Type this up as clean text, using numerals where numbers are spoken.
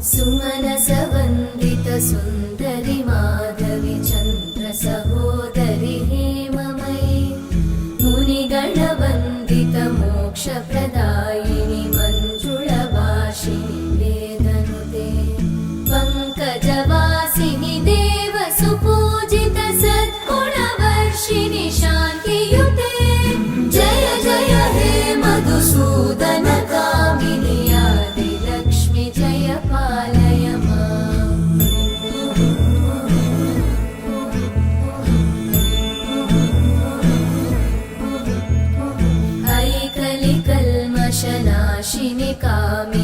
सुमनसवन्दित सुन्दरि माधवि चन्द्र सहोदरि हेममयि मुनिगणवन्दित मोक्षप्रदायिनि मञ्जुळभाषिणि वेदनुते पङ्कजवासिनि देवसुपूजित सद्गुणवर्षिणि शान्तियुते जय जय हे मधुसूदन कामिनि आदिलक्ष्मि जय पालय माम्। ऐकलिकल्मषनाशिनि कामिनि